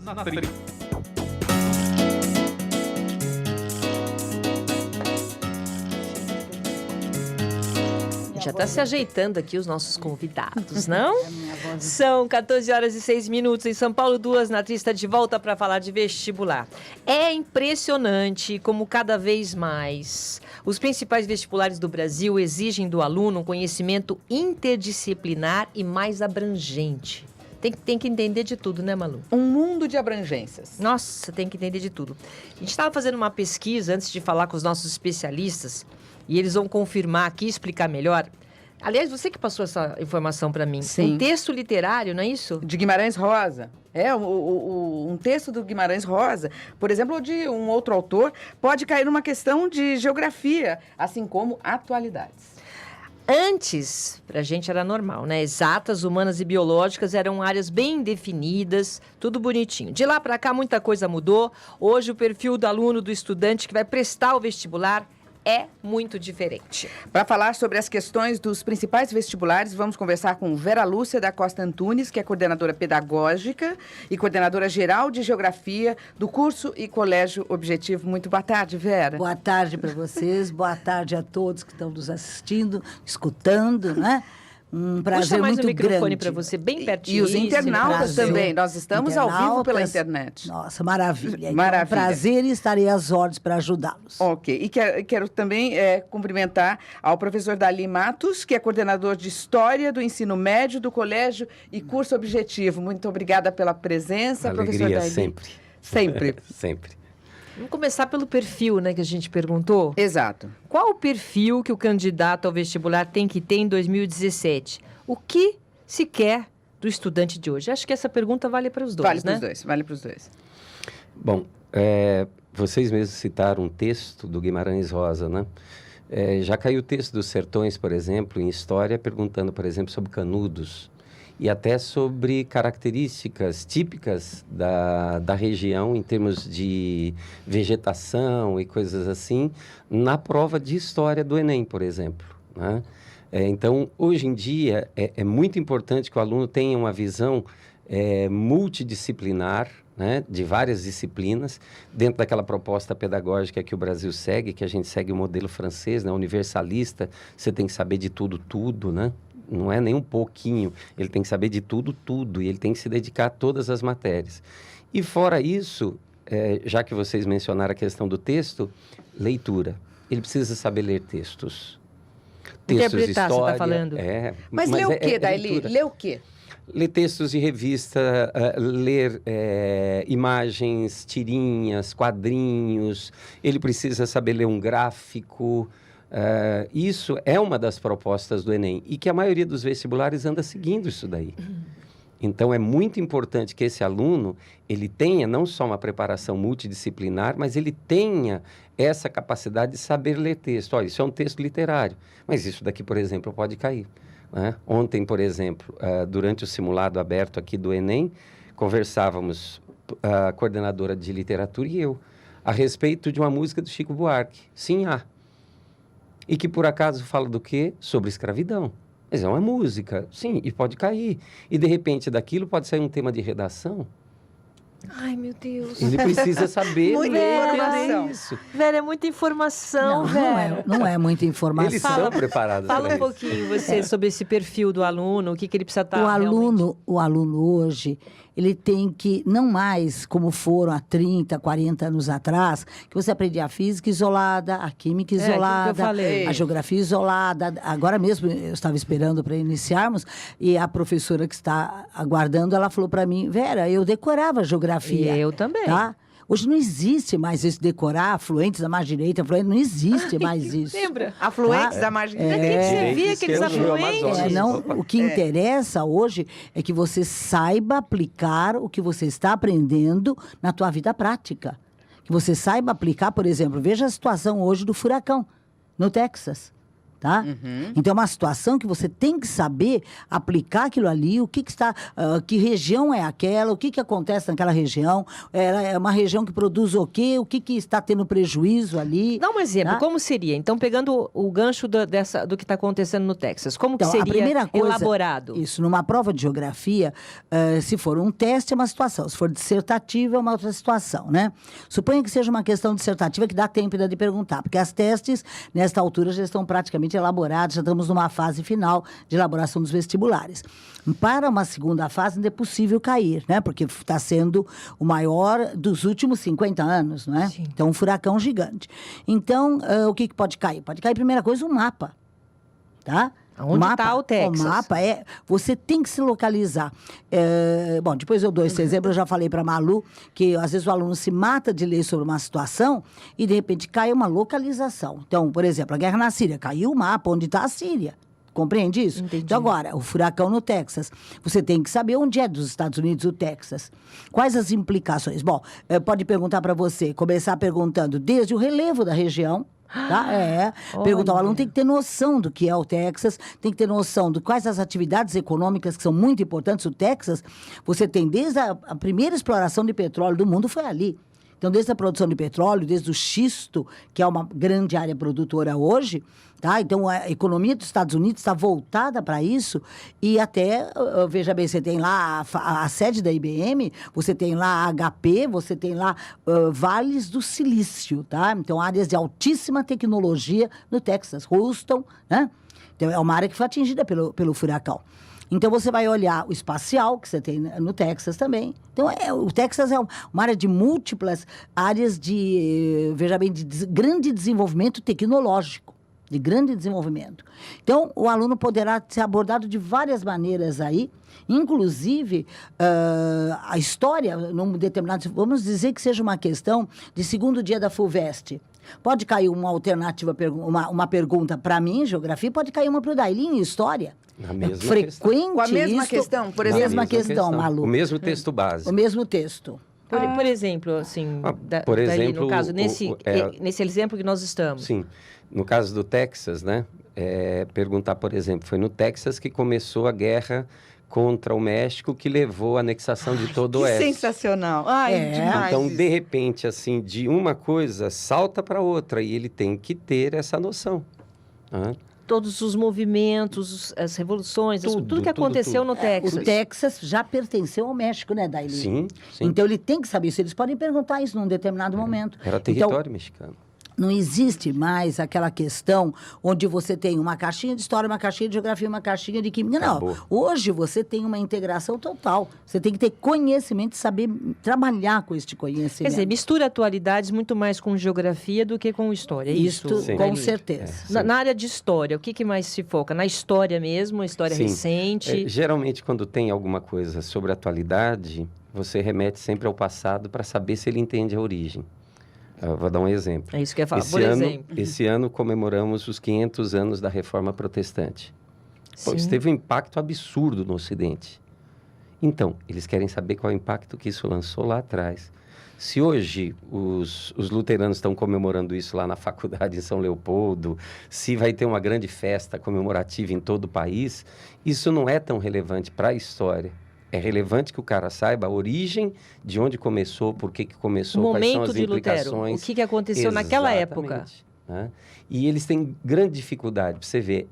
na trilha. Já está se ajeitando aqui os nossos convidados, não? São 14 horas e 6 minutos em São Paulo, 2 na Tri está de volta para falar de vestibular. É impressionante como cada vez mais os principais vestibulares do Brasil exigem do aluno um conhecimento interdisciplinar e mais abrangente. Tem que entender de tudo, né, Malu? Um mundo de abrangências. Nossa, tem que entender de tudo. A gente estava fazendo uma pesquisa antes de falar com os nossos especialistas e eles vão confirmar aqui, explicar melhor. Aliás, você que passou essa informação para mim. Sim. Um texto literário, não é isso? De Guimarães Rosa. Um texto do Guimarães Rosa, por exemplo, ou de um outro autor, pode cair numa questão de geografia, assim como atualidades. Antes, pra gente era normal, né? Exatas, humanas e biológicas eram áreas bem definidas, tudo bonitinho. De lá para cá, muita coisa mudou. Hoje, o perfil do aluno, do estudante que vai prestar o vestibular é muito diferente. Para falar sobre as questões dos principais vestibulares, vamos conversar com Vera Lúcia da Costa Antunes, que é coordenadora pedagógica e coordenadora geral de Geografia do curso e Colégio Objetivo. Muito boa tarde, Vera. Boa tarde para vocês, boa tarde a todos que estão nos assistindo, escutando, né? Um prazer Puxa mais muito o microfone grande. para você, bem pertinho. E os internautas prazer. também. Nós estamos ao vivo pela internet. Nossa, maravilha. Então, Maravilha. prazer e estarei às ordens para ajudá-los. Ok. E quero também cumprimentar ao professor Dali Matos, que é coordenador de História do Ensino Médio do Colégio e Curso Objetivo. Muito obrigada pela presença, professor Alegria Dali. sempre. Sempre. Sempre. Vamos começar pelo perfil, né, que a gente perguntou. Exato. Qual o perfil que o candidato ao vestibular tem que ter em 2017? O que se quer do estudante de hoje? Acho que essa pergunta vale para os dois, Vale né? para os dois. Bom, vocês mesmos citaram um texto do Guimarães Rosa, né? Já caiu o texto dos Sertões, por exemplo, em História, perguntando, por exemplo, sobre Canudos e até sobre características típicas da região em termos de vegetação e coisas assim, na prova de História do Enem, por exemplo, né? Então, hoje em dia, é muito importante que o aluno tenha uma visão multidisciplinar, né, de várias disciplinas, dentro daquela proposta pedagógica que o Brasil segue, que a gente segue o modelo francês, né, universalista, você tem que saber de tudo, né? Não é nem um pouquinho, ele tem que saber de tudo, e ele tem que se dedicar a todas as matérias. E fora isso, já que vocês mencionaram a questão do texto, leitura. Ele precisa saber ler textos. Textos de Interpretar, história. você está falando. Mas lê o quê, Daili? Lê o quê? Ler textos de revista, ler imagens, tirinhas, quadrinhos. Ele precisa saber ler um gráfico. Isso é uma das propostas do Enem e que a maioria dos vestibulares anda seguindo isso daí. Então, é muito importante que esse aluno, ele tenha não só uma preparação multidisciplinar, mas ele tenha essa capacidade de saber ler texto. Olha, isso é um texto literário, mas isso daqui, por exemplo, pode cair, né? Ontem, por exemplo, durante o simulado aberto aqui do Enem, conversávamos, a coordenadora de literatura e eu, a respeito de uma música do Chico Buarque, Sim Há. E que, por acaso, fala do quê? Sobre escravidão. Mas é uma música, sim, e pode cair. E, de repente, daquilo pode sair um tema de redação. Ai, meu Deus. Ele precisa saber Muita ler informação. isso. Vera, é muita informação, Vera. Não é muita informação. Eles são preparados Fala para um isso. pouquinho, você, sobre esse perfil do aluno, o que ele precisa estar O aluno hoje, ele tem que, não mais como foram há 30, 40 anos atrás, que você aprendia a física isolada, a química aquilo que eu isolada, falei. a geografia isolada. Agora mesmo, eu estava esperando para iniciarmos, e a professora que está aguardando, ela falou para mim, Vera, eu decorava geografia. E eu também. Tá? Hoje não existe mais esse decorar, fluentes da margem direita, fluentes, não existe mais isso. Lembra? Afluentes da margem O que você via aqueles Direitos que é o Rio afluentes? Amazonas. O que interessa hoje é que você saiba aplicar o que você está aprendendo na tua vida prática. Que você saiba aplicar, por exemplo, veja a situação hoje do furacão no Texas. Tá? Então, é uma situação que você tem que saber aplicar aquilo ali, o que está, que região é aquela, o que acontece naquela região, é uma região que produz o quê, o que está tendo prejuízo ali. Dá um exemplo, tá? como seria? Então, pegando o gancho do que está acontecendo no Texas, como Então, que a seria primeira coisa, elaborado? Isso, numa prova de geografia, se for um teste, é uma situação. Se for dissertativa, é uma outra situação, né? Suponha que seja uma questão dissertativa que dá tempo ainda de perguntar, porque as testes, nesta altura, já estão praticamente elaborados, já estamos numa fase final de elaboração dos vestibulares. Para uma segunda fase, ainda é possível cair, né? Porque está sendo o maior dos últimos 50 anos, não é? Sim. Então, um furacão gigante. Então, o que pode cair? Pode cair, primeira coisa, um mapa, tá? Onde está o Texas? O mapa você tem que se localizar. Bom, depois eu dou esse exemplo, eu já falei para a Malu, que às vezes o aluno se mata de ler sobre uma situação e de repente cai uma localização. Então, por exemplo, a guerra na Síria, caiu o mapa onde está a Síria. Compreende isso? Entendi. Então, agora, o furacão no Texas. Você tem que saber onde é dos Estados Unidos o Texas. Quais as implicações? Bom, pode perguntar para você, começar perguntando desde o relevo da região, tá? Perguntar, o aluno tem que ter noção do que é o Texas, tem que ter noção de quais as atividades econômicas que são muito importantes. O Texas, você tem desde a primeira exploração de petróleo do mundo foi ali. Então, desde a produção de petróleo, desde o xisto, que é uma grande área produtora hoje, tá? Então, a economia dos Estados Unidos está voltada para isso e até, veja bem, você tem lá a sede da IBM, você tem lá a HP, você tem lá vales do silício, tá? Então, áreas de altíssima tecnologia no Texas, Houston, né? Então, é uma área que foi atingida pelo furacão. Então, você vai olhar o espacial, que você tem no Texas também. Então, o Texas é uma área de múltiplas áreas de, veja bem, de grande desenvolvimento tecnológico. De grande desenvolvimento. Então, o aluno poderá ser abordado de várias maneiras aí, inclusive a história, num determinado... Vamos dizer que seja uma questão de segundo dia da FUVEST. Pode cair uma alternativa, uma pergunta para mim, geografia, pode cair uma para o Dailin, história. A mesma frequente Com a mesma isso, questão, por a exemplo. mesma questão, Malu. O mesmo texto básico. O mesmo texto. Por exemplo, assim, por daí, exemplo, no caso, nesse exemplo que nós estamos. Sim. No caso do Texas, né? Perguntar, por exemplo, foi no Texas que começou a guerra contra o México que levou à anexação de todo o Oeste. Sensacional. Demais. Então, isso. de repente, assim, de uma coisa salta para outra e ele tem que ter essa noção. Todos os movimentos, as revoluções, tudo que aconteceu no O Texas. Texas já pertenceu ao México, né, Dailin? Sim. Então, ele tem que saber isso. Eles podem perguntar isso num determinado momento. Era território mexicano. Não existe mais aquela questão onde você tem uma caixinha de história, uma caixinha de geografia, uma caixinha de química. Acabou. Não. Hoje você tem uma integração total. Você tem que ter conhecimento e saber trabalhar com este conhecimento. Quer dizer, mistura atualidades muito mais com geografia do que com história. É isso, Isto, com Dailin? certeza. Na área de história, o que mais se foca? Na história mesmo, a história Sim. recente? Geralmente, quando tem alguma coisa sobre a atualidade, você remete sempre ao passado para saber se ele entende a origem. Eu vou dar um exemplo. É isso que eu ia falar. Por exemplo. Esse ano comemoramos os 500 anos da Reforma Protestante. Isso Sim. teve um impacto absurdo no Ocidente. Então, eles querem saber qual é o impacto que isso lançou lá atrás. Se hoje os luteranos estão comemorando isso lá na faculdade em São Leopoldo, se vai ter uma grande festa comemorativa em todo o país, isso não é tão relevante para a história. É relevante que o cara saiba a origem, de onde começou, por que começou, O quais são momento as de Lutero, implicações. o que aconteceu naquela época. Né? E eles têm grande dificuldade, para você ver,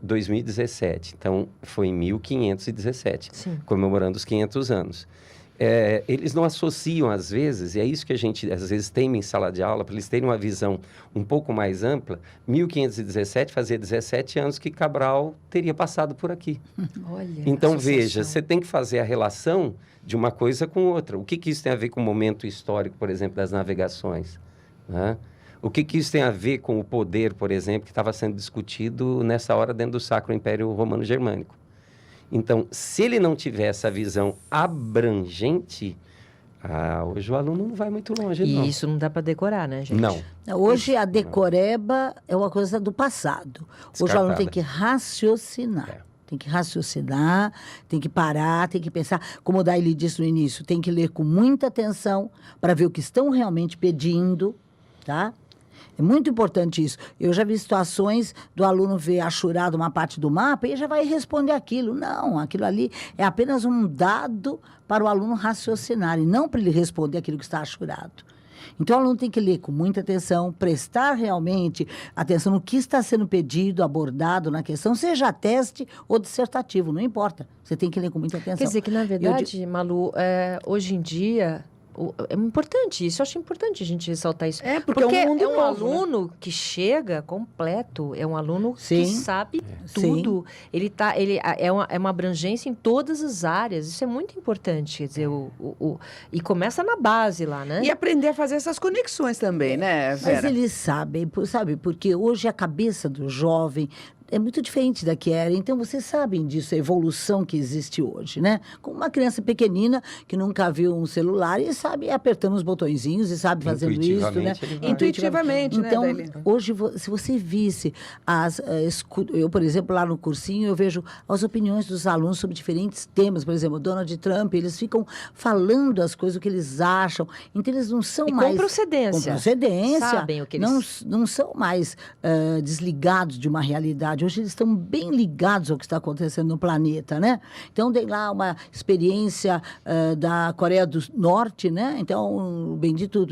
2017, então foi em 1517, Sim. comemorando os 500 anos. Eles não associam, às vezes, e é isso que a gente, às vezes, tem em sala de aula, para eles terem uma visão um pouco mais ampla, 1517 fazia 17 anos que Cabral teria passado por aqui. Olha, Então, associação. veja, você tem que fazer a relação de uma coisa com outra. O que isso tem a ver com o momento histórico, por exemplo, das navegações? Né? O que isso tem a ver com o poder, por exemplo, que estava sendo discutido nessa hora dentro do Sacro Império Romano Germânico? Então, se ele não tiver essa visão abrangente, hoje o aluno não vai muito longe, não. E isso não dá para decorar, né, gente? Não. Hoje a decoreba é uma coisa do passado. Hoje o aluno tem que raciocinar. Tem que raciocinar, tem que parar, tem que pensar. Como o Dailin disse no início, tem que ler com muita atenção para ver o que estão realmente pedindo, tá? É muito importante isso. Eu já vi situações do aluno ver achurado uma parte do mapa e ele já vai responder aquilo. Não, aquilo ali é apenas um dado para o aluno raciocinar e não para ele responder aquilo que está achurado. Então, o aluno tem que ler com muita atenção, prestar realmente atenção no que está sendo pedido, abordado na questão, seja teste ou dissertativo, não importa. Você tem que ler com muita atenção. Quer dizer que, na verdade, Malu, hoje em dia, é importante isso. Eu acho importante a gente ressaltar isso. Porque é um mundo é um novo, aluno que chega completo, é um aluno Sim. que sabe tudo. Ele é uma abrangência em todas as áreas. Isso é muito importante. Quer dizer, e começa na base lá, né? E aprender a fazer essas conexões também, né, Vera? Mas eles sabem, sabe? Porque hoje a cabeça do jovem é muito diferente da que era. Então, vocês sabem disso, a evolução que existe hoje, né? Como uma criança pequenina que nunca viu um celular e sabe apertando os botõezinhos e sabe fazendo isso, né? Intuitivamente, ele vai. Intuitivamente, né, Então, Daili? hoje, se você visse eu, por exemplo, lá no cursinho, eu vejo as opiniões dos alunos sobre diferentes temas. Por exemplo, Donald Trump, eles ficam falando as coisas, o que eles acham. Então, eles não são mais... Com procedência. Com procedência. Sabem o que eles... Não são mais desligados de uma realidade. Hoje eles estão bem ligados ao que está acontecendo no planeta, né? Então, tem lá uma experiência da Coreia do Norte, né? Então, o bendito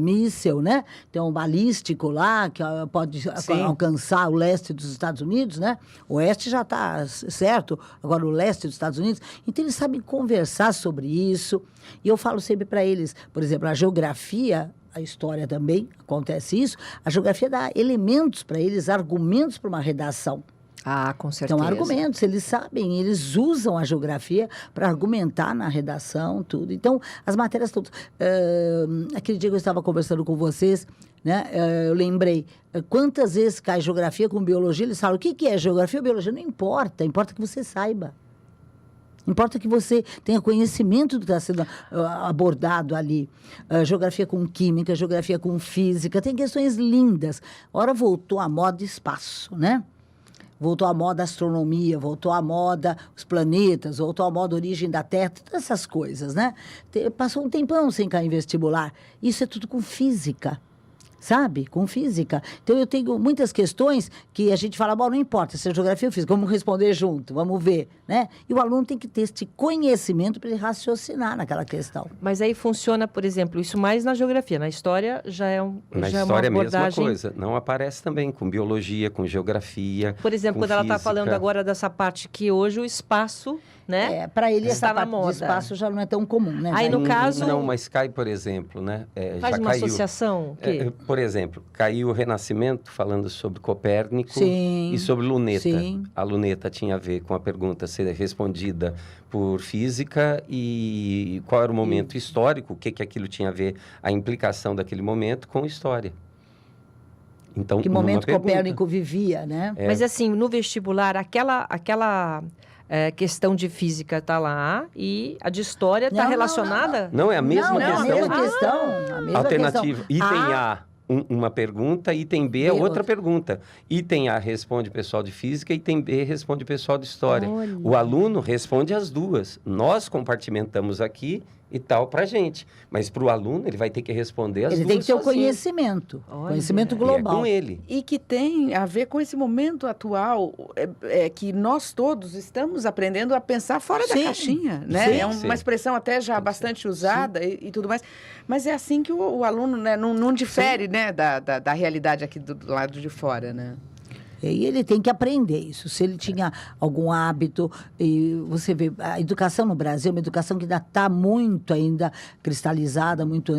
míssil, né? Então, balístico lá, que pode alcançar o leste dos Estados Unidos, né? O oeste já está certo, agora o leste dos Estados Unidos. Então, eles sabem conversar sobre isso. E eu falo sempre para eles, por exemplo, a geografia... A história também acontece isso. A geografia dá elementos para eles, argumentos para uma redação. Ah, com certeza. Então, argumentos, eles sabem, eles usam a geografia para argumentar na redação, tudo. Então, as matérias todas. Aquele dia que eu estava conversando com vocês, né, eu lembrei, quantas vezes cai geografia com biologia, eles falam, o que é geografia ou biologia? Não importa, importa que você saiba. Importa que você tenha conhecimento do que está sendo abordado ali. Geografia com química, geografia com física, tem questões lindas. Ora, voltou a moda espaço, né? Voltou a moda astronomia, voltou a moda os planetas, voltou a moda origem da Terra, todas essas coisas, né? Passou um tempão sem cair em vestibular. Isso é tudo com física. Sabe? Com física. Então, eu tenho muitas questões que a gente fala, bom, não importa se é geografia ou física, vamos responder junto, vamos ver, né? E o aluno tem que ter esse conhecimento para ele raciocinar naquela questão. Mas aí funciona, por exemplo, isso mais na geografia. Na história já é Na já história é uma é a mesma abordagem... coisa. Não aparece também com biologia, com geografia, Por exemplo, com quando ela está física. falando agora dessa parte que hoje o espaço, né? Para ele, Está essa na parte moda. de espaço já não é tão comum, né? Aí, no Daí- caso- Não, mas cai, por exemplo, né? Faz já uma caiu. associação? O quê? Por exemplo, caiu o Renascimento falando sobre Copérnico Sim, e sobre luneta. sim. A luneta tinha a ver com a pergunta ser respondida por física e qual era o momento histórico, o que aquilo tinha a ver, a implicação daquele momento com história. Então, Que numa momento pergunta. Copérnico vivia, né? Mas assim, no vestibular, aquela questão de física está lá e a de história está Não, relacionada? Não, é a mesma não, questão. a mesma questão. A mesma Alternativa. questão. Item A, uma pergunta. Item B é B, outra outra. pergunta. Item A responde o pessoal de física. Item B responde o pessoal de história. Olha. O aluno responde as duas. Nós compartimentamos aqui e tal para gente. Mas para o aluno, ele vai ter que responder as Ele duas tem que ter o sozinho. conhecimento. Olha. Conhecimento E é global. com ele. E que tem a ver com esse momento atual, que nós todos estamos aprendendo a pensar fora da Sim. caixinha, né? Sim. É Sim. uma expressão até já bastante usada e tudo mais. Mas é assim que o aluno, né, não difere, né, da realidade aqui do lado de fora, né? E ele tem que aprender isso. Se ele tinha algum hábito, e você vê, a educação no Brasil é uma educação que ainda está muito ainda cristalizada, muito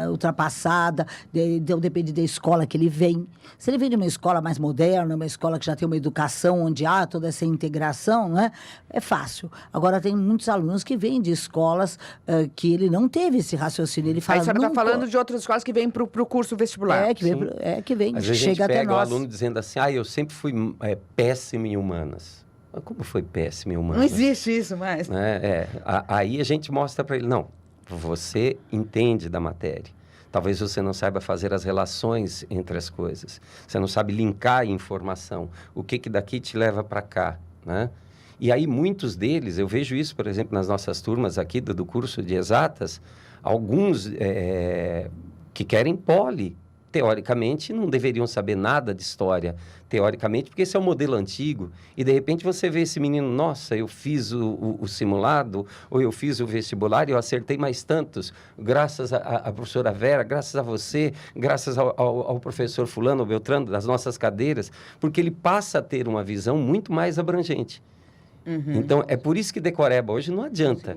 ultrapassada, então depende da escola que ele vem. Se ele vem de uma escola mais moderna, uma escola que já tem uma educação onde há toda essa integração, não é? É fácil. Agora, tem muitos alunos que vêm de escolas que ele não teve esse raciocínio. Ele fala, Aí a senhora está "Não falando pode." de outras escolas que vêm para o curso vestibular. Que vem, Às vezes a chega gente até pega o nós. aluno dizendo assim, eu sempre fui péssimo em humanas. Mas como foi péssimo em humanas? Não existe isso mais. Aí a gente mostra para ele, não, você entende da matéria. Talvez você não saiba fazer as relações entre as coisas. Você não sabe linkar a informação. O que daqui te leva para cá, né? E aí muitos deles, eu vejo isso, por exemplo, nas nossas turmas aqui do curso de exatas, alguns que querem teoricamente, não deveriam saber nada de história, teoricamente, porque esse é um modelo antigo. E, de repente, você vê esse menino, nossa, eu fiz o simulado, ou eu fiz o vestibular e eu acertei mais tantos, graças à professora Vera, graças a você, graças ao professor fulano, ou Beltrano, das nossas cadeiras, porque ele passa a ter uma visão muito mais abrangente. Então, é por isso que decoreba hoje não adianta.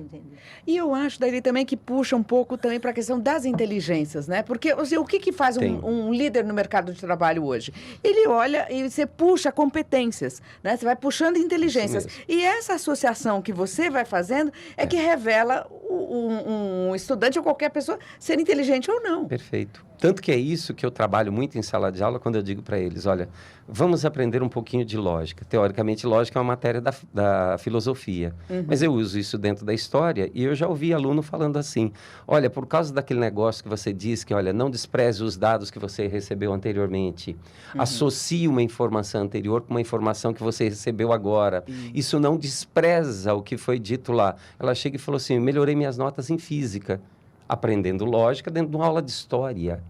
E eu acho, Daí, também que puxa um pouco também para a questão das inteligências, né? Porque o que faz um líder no mercado de trabalho hoje? Ele olha e você puxa competências, né? Você vai puxando inteligências. E essa associação que você vai fazendo é que revela um estudante ou qualquer pessoa ser inteligente ou não. Perfeito. Tanto que é isso que eu trabalho muito em sala de aula quando eu digo para eles, olha, vamos aprender um pouquinho de lógica. Teoricamente, lógica é uma matéria da filosofia. Mas eu uso isso dentro da história e eu já ouvi aluno falando assim, olha, por causa daquele negócio que você diz que, olha, não despreze os dados que você recebeu anteriormente. Associe uma informação anterior com uma informação que você recebeu agora. Isso não despreza o que foi dito lá. Ela chega e falou assim, melhorei minhas notas em física. Aprendendo lógica dentro de uma aula de história.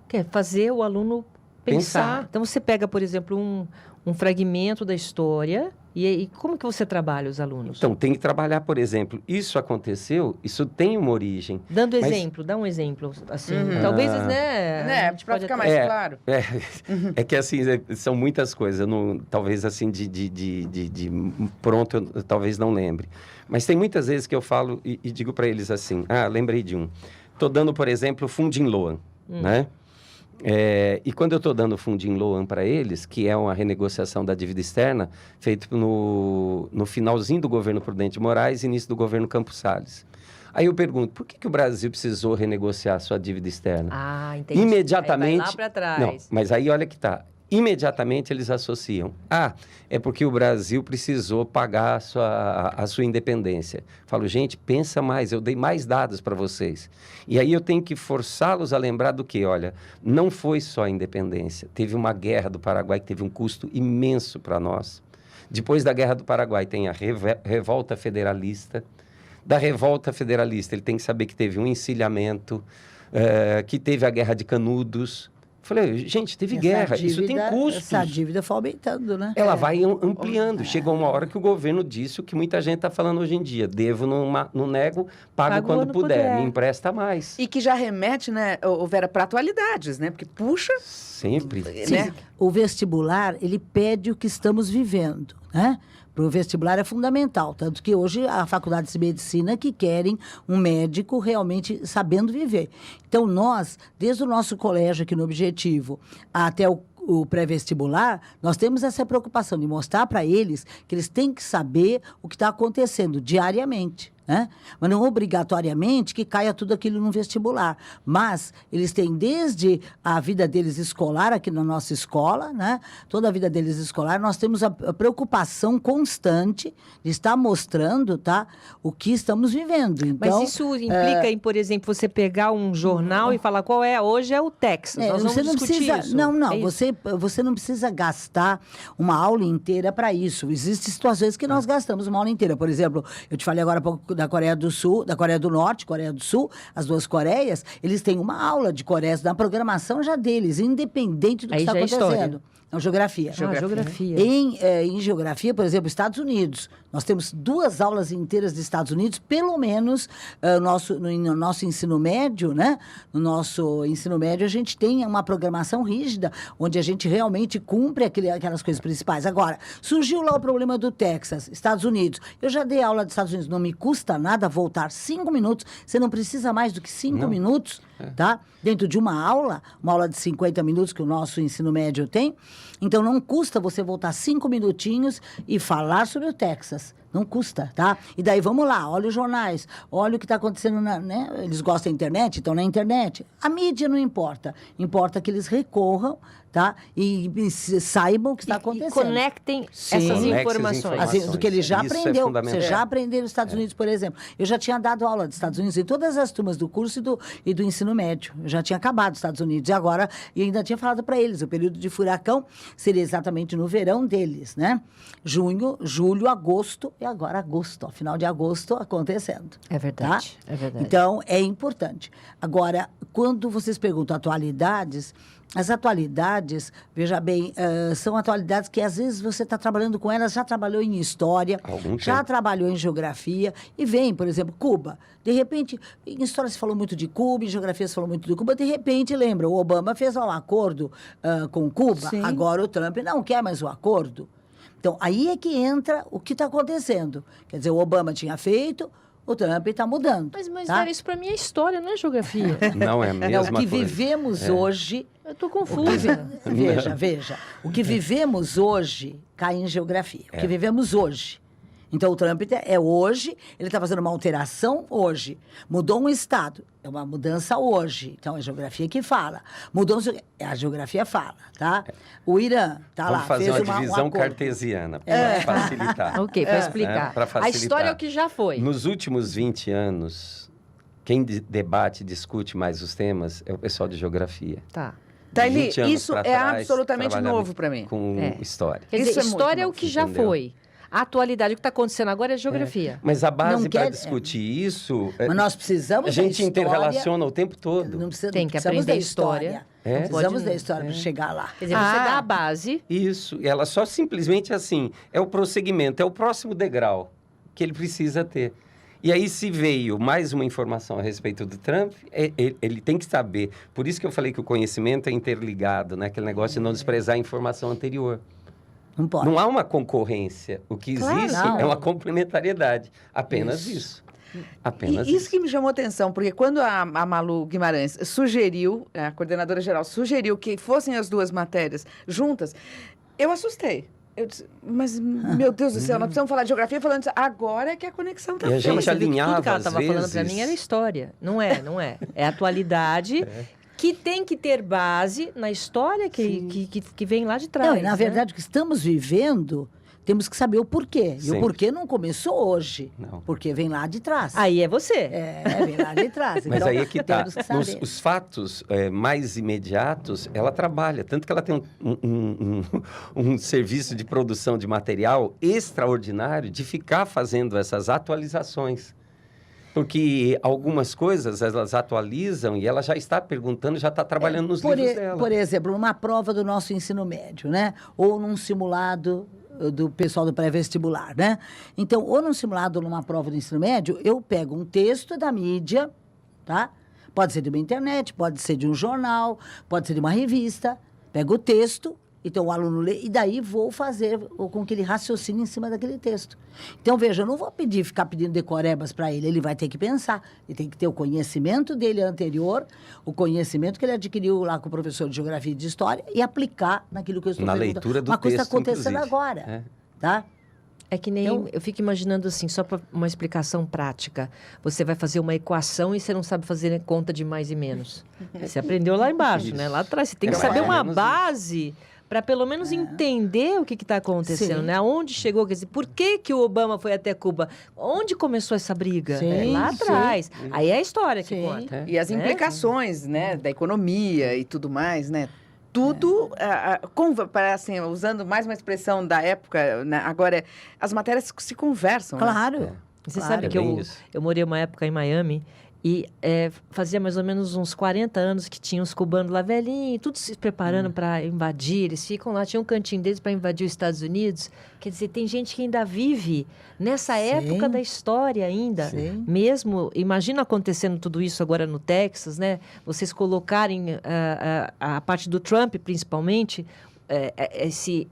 Quer fazer o aluno pensar. Então, você pega, por exemplo, um fragmento da história e como que você trabalha os alunos? Então, tem que trabalhar, por exemplo, isso aconteceu, isso tem uma origem. Dá um exemplo, assim. Talvez, né? Para ficar mais claro. É que, assim, são muitas coisas. Eu não, talvez, assim, pronto, eu talvez não lembre. Mas tem muitas vezes que eu falo e digo para eles assim, lembrei de um. Estou dando, por exemplo, Funding Loan, né? E quando eu estou dando Funding Loan para eles, que é uma renegociação da dívida externa, feito no finalzinho do governo Prudente Moraes e início do governo Campos Salles. Aí eu pergunto, por que o Brasil precisou renegociar sua dívida externa? Entendi. Imediatamente... Aí vai lá para trás. Não, mas aí olha que tá. Imediatamente eles associam. É porque o Brasil precisou pagar a sua independência. Falo, gente, pensa mais, eu dei mais dados para vocês. E aí eu tenho que forçá-los a lembrar do que, olha, não foi só a independência. Teve uma guerra do Paraguai que teve um custo imenso para nós. Depois da Guerra do Paraguai tem a Revolta Federalista. Da Revolta Federalista ele tem que saber que teve um encilhamento, que teve a Guerra de Canudos. Falei, gente, teve guerra, isso tem custos. Essa dívida foi aumentando, né? Ela vai ampliando. Chegou uma hora que o governo disse o que muita gente está falando hoje em dia. Devo, não nego, pago quando puder. Me empresta mais. E que já remete, né, Vera, para atualidades, né? Porque puxa... Sempre. Né? O vestibular, ele pede o que estamos vivendo, né? Para o vestibular é fundamental, tanto que hoje a faculdade de medicina que querem um médico realmente sabendo viver. Então, nós, desde o nosso colégio aqui no Objetivo até o pré-vestibular, nós temos essa preocupação de mostrar para eles que eles têm que saber o que está acontecendo diariamente. Né? Mas não obrigatoriamente que caia tudo aquilo no vestibular. Mas eles têm desde a vida deles escolar, aqui na nossa escola, né? Toda a vida deles escolar, nós temos a preocupação constante de estar mostrando, tá, o que estamos vivendo. Então, mas isso implica em, por exemplo, você pegar um jornal e falar qual é, hoje é o Texas, nós vamos discutir isso. Não, É você não precisa gastar uma aula inteira para isso. Existem situações que nós gastamos uma aula inteira. Por exemplo, eu te falei agora há pouco da Coreia do Sul, da Coreia do Norte, Coreia do Sul, as duas Coreias, eles têm uma aula de Coreia na programação já deles, independente do que está acontecendo. Não, geografia. Geografia. Em geografia, por exemplo, Estados Unidos. Nós temos 2 aulas inteiras de Estados Unidos, pelo menos no nosso ensino médio, né? No nosso ensino médio, a gente tem uma programação rígida, onde a gente realmente cumpre aquelas coisas principais. Agora, surgiu lá o problema do Texas, Estados Unidos. Eu já dei aula dos Estados Unidos, não me custa nada voltar 5 minutos. Você não precisa mais do que 5 minutos, tá? Dentro de uma aula de 50 minutos que o nosso ensino médio tem. Então, não custa você voltar 5 minutinhos e falar sobre o Texas. Não custa, tá? E daí, vamos lá, olha os jornais, olha o que está acontecendo, né? Eles gostam da internet, estão na internet. A mídia não importa. Importa que eles recorram, tá? E saibam o que está acontecendo. E conectem Sim. essas Conectem as informações. informações. Do que ele já Isso é aprendeu. fundamental. Você já aprendeu nos Estados Unidos, por exemplo. Eu já tinha dado aula dos Estados Unidos em todas as turmas do curso e do ensino médio. Eu já tinha acabado os Estados Unidos. E agora, e ainda tinha falado para eles, o período de furacão seria exatamente no verão deles, né? Junho, julho, agosto, e agora agosto, ó, final de agosto acontecendo. É verdade, Tá? é verdade. Então, é importante. Agora, quando vocês perguntam atualidades, as atualidades, veja bem, são atualidades que às vezes você está trabalhando com elas, já trabalhou em história, Algum já tempo. trabalhou em geografia, e vem, por exemplo, Cuba. De repente, em história se falou muito de Cuba, em geografia se falou muito de Cuba, de repente, lembra, o Obama fez lá um acordo com Cuba, Sim. agora o Trump não quer mais o acordo. Então, aí é que entra o que está acontecendo. Quer dizer, o Obama tinha feito, o Trump está mudando. Mas tá? Vera, isso para mim é história, não é geografia. Não é a Não, mesma o que coisa. vivemos hoje... Eu tô confusa. Veja. O que vivemos hoje cai em geografia. O que vivemos hoje. Então, o Trump é hoje, ele está fazendo uma alteração hoje. Mudou um estado, é uma mudança hoje. Então, é a geografia que fala. A geografia fala, tá? O Irã está lá, Vamos fazer fez uma um divisão acordo. cartesiana, para facilitar. Ok, para explicar. Pra A facilitar. história é o que já foi. Nos últimos 20 anos, quem debate, discute mais os temas é o pessoal de geografia. Tá. Taili, 20 anos isso pra é trás, absolutamente trabalhava novo para mim. Com história. Quer dizer, Isso é muito história é o novo, que já entendeu? foi. A atualidade, o que está acontecendo agora é geografia. Mas a base Não para quer- discutir isso, Mas nós precisamos a gente da história. interrelaciona o tempo todo. Não precisa, Tem que precisamos aprender da história. É. Não precisamos Pode- da história para chegar lá. Quer dizer, você dá a base. Isso, e ela só simplesmente assim, é o prosseguimento, é o próximo degrau que ele precisa ter. E aí, se veio mais uma informação a respeito do Trump, ele tem que saber. Por isso que eu falei que o conhecimento é interligado, né? Aquele negócio de não desprezar a informação anterior. Não pode. Não há uma concorrência. O que Claro, existe não. é uma complementariedade. Apenas isso. Apenas E isso que me chamou atenção, porque quando a Malu Guimarães sugeriu, a coordenadora geral sugeriu que fossem as duas matérias juntas, eu assustei. Eu disse, mas, meu Deus do céu, nós precisamos falar de geografia falando isso. Agora é que a conexão está E a Não, gente mas você viu que alinhava, tudo que ela às estava falando para vezes. mim era história. Não é. É atualidade que tem que ter base na história que vem lá de trás. Não, e na né? verdade, o que estamos vivendo, temos que saber o porquê. E Sim. o porquê não começou hoje. Não. Porque vem lá de trás. Aí é você. Vem lá de trás. Mas Então, aí é que tá. temos que saber. Os fatos mais imediatos, ela trabalha. Tanto que ela tem um serviço de produção de material extraordinário de ficar fazendo essas atualizações. Porque algumas coisas elas atualizam e ela já está perguntando, já está trabalhando nos livros dela. Por exemplo, numa prova do nosso ensino médio, né? Ou num simulado do pessoal do pré-vestibular, né? Então, ou num simulado ou numa prova do ensino médio, eu pego um texto da mídia, tá? Pode ser de uma internet, pode ser de um jornal, pode ser de uma revista. Pego o texto, então o aluno lê, e daí vou fazer com que ele raciocine em cima daquele texto. Então, veja, eu não vou ficar pedindo decorebas para ele vai ter que pensar. Ele tem que ter o conhecimento dele anterior, o conhecimento que ele adquiriu lá com o professor de geografia e de história, e aplicar naquilo que eu estou Na perguntando. leitura do Uma coisa está texto, acontecendo inclusive. agora, É. tá? É que nem, Então- eu fico imaginando assim, só para uma explicação prática. Você vai fazer uma equação e você não sabe fazer conta de mais e menos. Você aprendeu lá embaixo, Isso. né? Lá atrás. Você tem É que mais saber ou uma menos base para pelo menos entender o que está acontecendo, Sim. né? Aonde chegou, quer dizer, por que o Obama foi até Cuba? Onde começou essa briga? Sim, Lá sim. atrás. Aí é a história que Sim. conta. E as né? implicações, né, da economia e tudo mais, né? Tudo, assim, usando mais uma expressão da época, né, agora, as matérias se conversam, né? Claro. Você Claro. sabe que É bem isso. eu morei uma época em Miami e fazia mais ou menos uns 40 anos que tinha os cubanos lá velhinhos, tudo se preparando para invadir. Eles ficam lá, tinha um cantinho deles para invadir os Estados Unidos. Quer dizer, tem gente que ainda vive nessa Sim. época da história ainda. Sim. Mesmo, imagina acontecendo tudo isso agora no Texas, né? Vocês colocarem a parte do Trump, principalmente, esse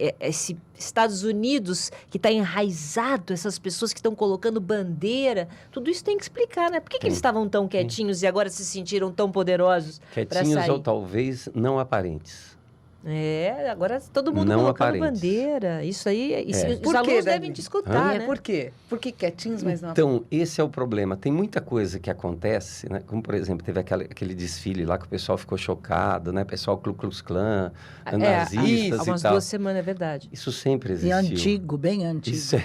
Estados Unidos que está enraizado, essas pessoas que estão colocando bandeira, tudo isso tem que explicar, né? Por que eles estavam tão quietinhos e agora se sentiram tão poderosos para Quietinhos sair? ou talvez não aparentes. Agora todo mundo Não colocando aparentes. bandeira. Isso aí, os Por quê, alunos Dani? devem te escutar, né? Por quê? Por que quietinhos, mas não... Então, esse é o problema. Tem muita coisa que acontece, né? Como, por exemplo, teve aquele desfile lá que o pessoal ficou chocado, né? Pessoal Ku Klux Klan, nazistas há e umas tal. 2 semanas, é verdade. Isso sempre E existiu. antigo, bem antigo. Isso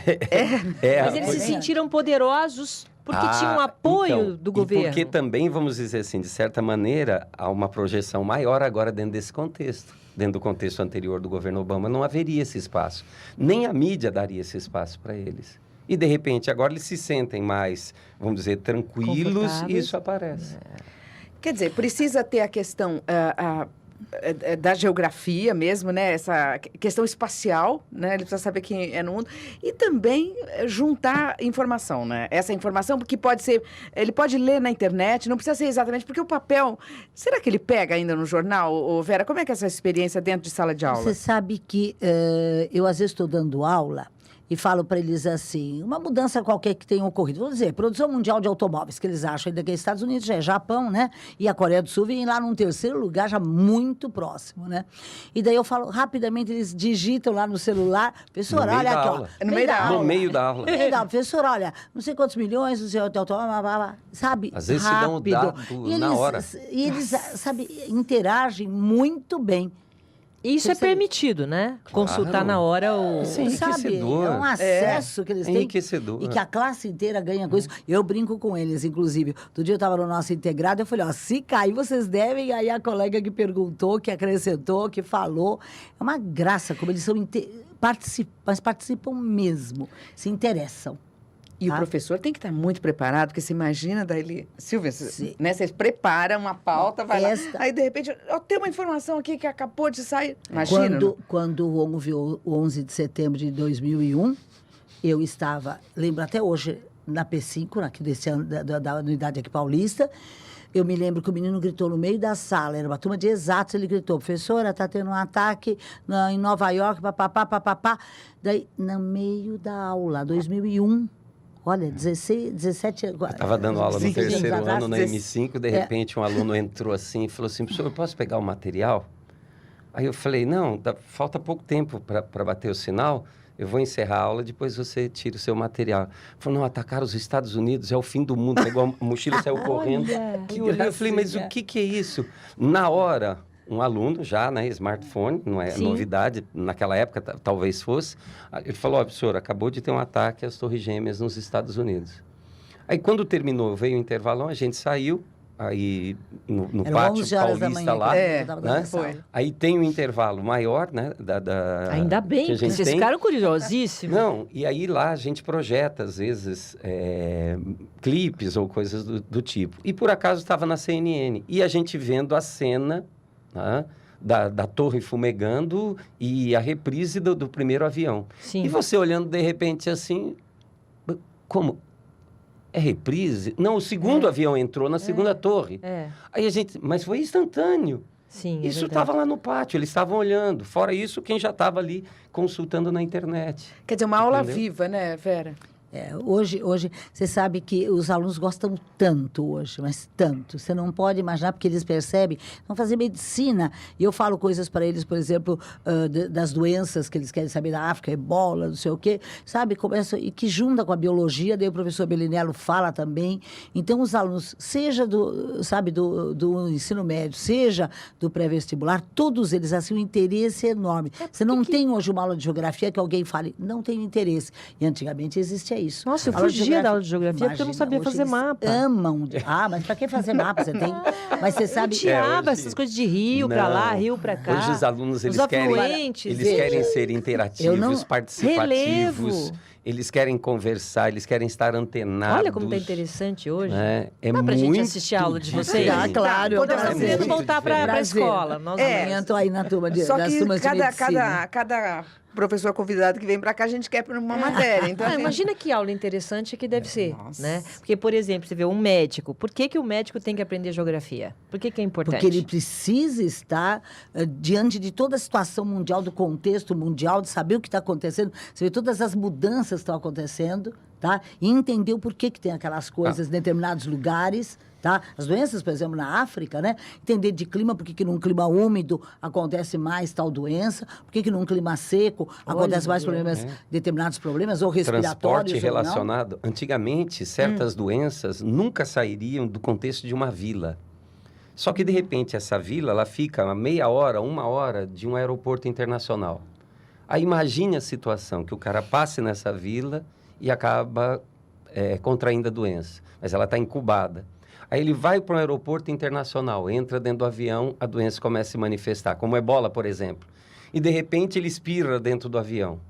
Mas eles se sentiram poderosos porque tinham apoio então, do e governo. porque também, vamos dizer assim, de certa maneira, há uma projeção maior agora dentro desse contexto. Dentro do contexto anterior do governo Obama, não haveria esse espaço. Nem a mídia daria esse espaço para eles. E, de repente, agora eles se sentem mais, vamos dizer, tranquilos e Confortáveis. isso aparece. Quer dizer, precisa ter a questão da geografia mesmo, né? Essa questão espacial, né? Ele precisa saber quem é no mundo. E também juntar informação, né? Essa informação, porque pode ser... Ele pode ler na internet, não precisa ser exatamente... Porque o papel... Será que ele pega ainda no jornal, ô Vera? Como é que é essa experiência dentro de sala de aula? Você sabe que eu, às vezes, estou dando aula e falo para eles assim, uma mudança qualquer que tenha ocorrido. Vou dizer, produção mundial de automóveis, que eles acham ainda que é Estados Unidos, já é Japão, né? E a Coreia do Sul vem lá num terceiro lugar, já muito próximo, né? E daí eu falo, rapidamente, eles digitam lá no celular, professor, No meio olha da aqui, aula. ó. No meio da aula. No meio da aula. No meio da aula, professor, olha, não sei quantos milhões, não sei o sabe? Às vezes se dão o rápido. dado E na hora. E eles, sabe, interagem muito bem. E isso é permitido, né? Consultar Claro. na hora o... Sim. Sabe, enriquecedor. é um acesso que eles têm. Enriquecedor. E que a classe inteira ganha com isso. Eu brinco com eles, inclusive. Outro dia eu estava no nosso integrado, eu falei, ó, se cair, vocês devem. Aí a colega que perguntou, que acrescentou, que falou. É uma graça, como eles são mas participam mesmo, se interessam. E o Tá? professor tem que estar muito preparado, porque você imagina, daí, Silvia, Sim. né, você prepara uma pauta, vai lá, Esta- aí de repente, eu tenho uma informação aqui que acabou de sair. Imagina. Quando houve o 11 de setembro de 2001, eu estava, lembro até hoje, na P5, aqui desse ano, da unidade aqui paulista. Eu me lembro que o menino gritou no meio da sala, era uma turma de exatos, ele gritou, professora, está tendo um ataque em Nova York, papapá. Daí, no meio da aula, 2001, olha, 17 anos. Eu estava dando aula no 5 anos terceiro atrás, ano na M5, de repente um aluno entrou assim e falou assim, professor, eu posso pegar o material? Aí eu falei, não, falta pouco tempo para bater o sinal, eu vou encerrar a aula, depois você tira o seu material. Ele falou, não, atacaram os Estados Unidos, é o fim do mundo. Pegou a mochila e saiu correndo. que Eu falei, mas o que é isso? Na hora, um aluno já, né, smartphone, não é Sim. novidade, naquela época talvez fosse. Ele falou, ó, professor, acabou de ter um ataque às Torres Gêmeas nos Estados Unidos. Aí quando terminou, veio o intervalão, a gente saiu, aí no Eram pátio 11 horas da paulista manhã. lá, que É, eu estava dando né? essa aula. Foi. aí tem um intervalo maior, né, Ainda bem, que a porque gente vocês tem. ficaram curiosíssimos. Não, e aí lá a gente projeta, às vezes, clipes ou coisas do tipo. E por acaso estava na CNN. E a gente vendo a cena, né, da torre fumegando e a reprise do primeiro avião. Sim. E você olhando de repente assim, como? É reprise? Não, o segundo avião entrou na segunda torre. É, Aí a gente, mas foi instantâneo. sim, é Isso verdade. estava lá no pátio, eles estavam olhando. Fora isso, quem já estava ali consultando na internet. Quer dizer, uma aula Entendeu? viva, né, Vera? Hoje, você sabe que os alunos gostam tanto hoje, mas tanto. Você não pode imaginar, porque eles percebem, vão fazer medicina. E eu falo coisas para eles, por exemplo, das doenças que eles querem saber da África, ebola, não sei o quê, sabe? Começa, e que junta com a biologia, daí o professor Belinello fala também. Então, os alunos, seja do ensino médio, seja do pré-vestibular, todos eles, assim, o interesse é enorme. Você não tem hoje uma aula de geografia que alguém fale, não tenho interesse. E antigamente existia isso. Nossa, eu Aula de fugia da aula de geografia porque eu não Imagina, sabia hoje fazer eles mapa. Amam. Mas para que fazer mapa? Você tem. Mas você Eu sabe. odiava hoje- essas coisas de rio pra lá, Não. rio pra cá. Hoje os alunos, Os eles querem afluentes, ser interativos, Eu não- participativos. Relevo. Eles querem conversar, eles querem estar antenados. Olha como tá interessante hoje. Né? É Dá pra gente muito assistir a aula de vocês? diferente. claro. Nós estamos É querendo muito voltar pra diferente. escola. Nós Amanhã estou aí na turma Só das que turmas de medicina. cada professor convidado que vem para cá, a gente quer para uma matéria. Então, assim, Imagina que aula interessante que deve ser, Nossa. né? Porque, por exemplo, você vê um médico. Por que o médico tem que aprender geografia? Por que é importante? Porque ele precisa estar diante de toda a situação mundial, do contexto mundial, de saber o que está acontecendo, saber todas as mudanças que estão acontecendo, tá? E entender o porquê que tem aquelas coisas em determinados lugares, Tá? As doenças, por exemplo, na África, né? Entender de clima, por que num clima úmido acontece mais tal doença, por que num clima seco acontece mais problemas, determinados problemas, ou respiratórios. Transporte relacionado. Antigamente, certas doenças nunca sairiam do contexto de uma vila. Só que, de repente, essa vila ela fica a meia hora, 1 hora de um aeroporto internacional. Aí imagine a situação, que o cara passe nessa vila e acaba contraindo a doença. Mas ela está incubada. Aí ele vai para um aeroporto internacional, entra dentro do avião, a doença começa a se manifestar, como ebola, por exemplo. E, de repente, ele espirra dentro do avião.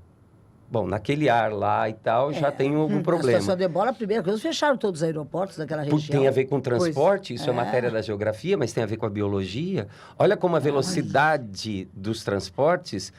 Bom, naquele ar lá e tal, já tem algum problema. A situação de ebola, a primeira coisa, fecharam todos os aeroportos daquela região. Tem a ver com transporte, isso é matéria da geografia, mas tem a ver com a biologia. Olha como a velocidade dos transportes